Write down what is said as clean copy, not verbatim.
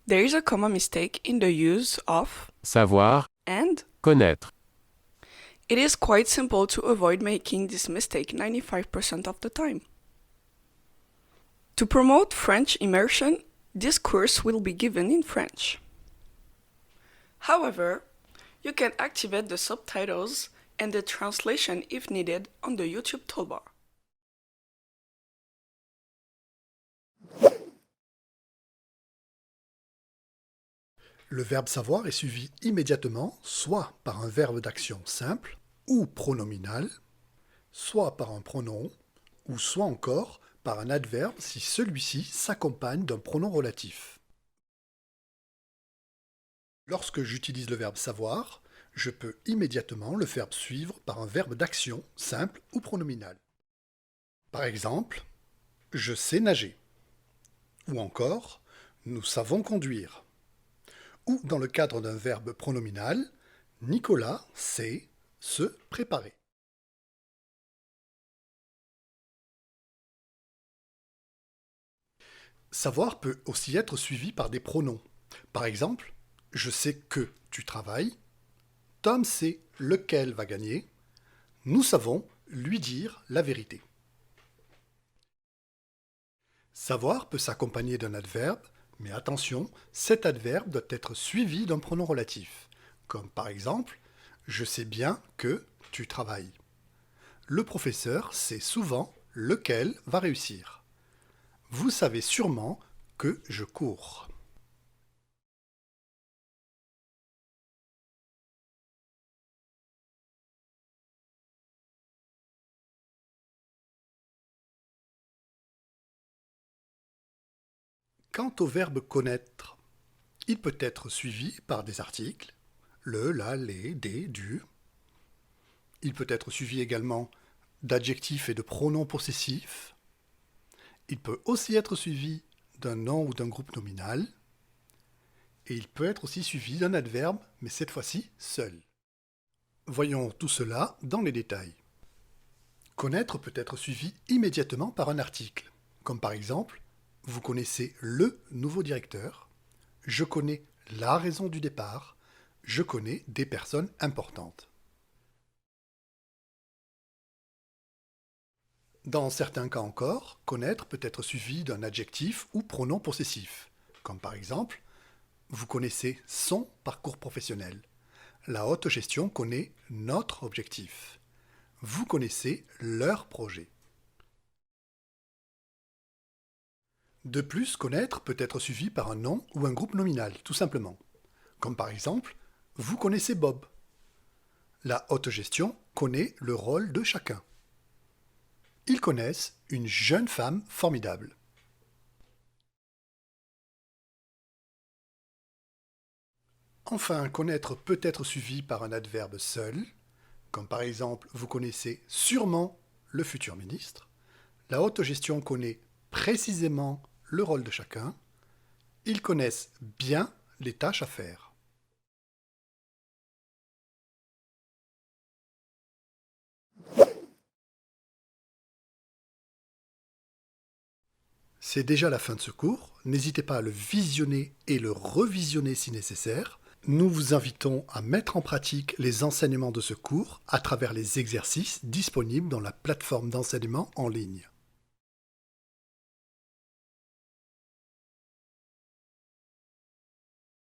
There is a common mistake in the use of savoir, and. connaître. It is quite simple to avoid making this mistake 95% of the time. To promote French immersion, this course will be given in French. However, you can activate the subtitles and the translation if needed on the YouTube toolbar. Le verbe savoir est suivi immédiatement soit par un verbe d'action simple ou pronominal, soit par un pronom, ou soit encore par un adverbe si celui-ci s'accompagne d'un pronom relatif. Lorsque j'utilise le verbe savoir, je peux immédiatement le faire suivre par un verbe d'action simple ou pronominal. Par exemple, je sais nager. Ou encore, nous savons conduire. Ou dans le cadre d'un verbe pronominal, Nicolas sait se préparer. Savoir peut aussi être suivi par des pronoms. Par exemple, je sais que tu travailles, Tom sait lequel va gagner, nous savons lui dire la vérité. Savoir peut s'accompagner d'un adverbe, mais attention, cet adverbe doit être suivi d'un pronom relatif, comme par exemple, je sais bien que tu travailles. Le professeur sait souvent lequel va réussir. Vous savez sûrement que je cours. Quant au verbe connaître, il peut être suivi par des articles, le, la, les, des, du. Il peut être suivi également d'adjectifs et de pronoms possessifs. Il peut aussi être suivi d'un nom ou d'un groupe nominal. Et il peut être aussi suivi d'un adverbe, mais cette fois-ci seul. Voyons tout cela dans les détails. Connaître peut être suivi immédiatement par un article, comme par exemple, vous connaissez le nouveau directeur, je connais la raison du départ, je connais des personnes importantes. Dans certains cas encore, connaître peut être suivi d'un adjectif ou pronom possessif, comme par exemple, vous connaissez son parcours professionnel. La haute gestion connaît notre objectif. Vous connaissez leur projet. De plus, connaître peut être suivi par un nom ou un groupe nominal, tout simplement. Comme par exemple, vous connaissez Bob. La haute gestion connaît le rôle de chacun. Ils connaissent une jeune femme formidable. Enfin, connaître peut être suivi par un adverbe seul, comme par exemple, vous connaissez sûrement le futur ministre. La haute gestion connaît précisément le rôle de chacun. Ils connaissent bien les tâches à faire. C'est déjà la fin de ce cours. N'hésitez pas à le visionner et le revisionner si nécessaire. Nous vous invitons à mettre en pratique les enseignements de ce cours à travers les exercices disponibles dans la plateforme d'enseignement en ligne.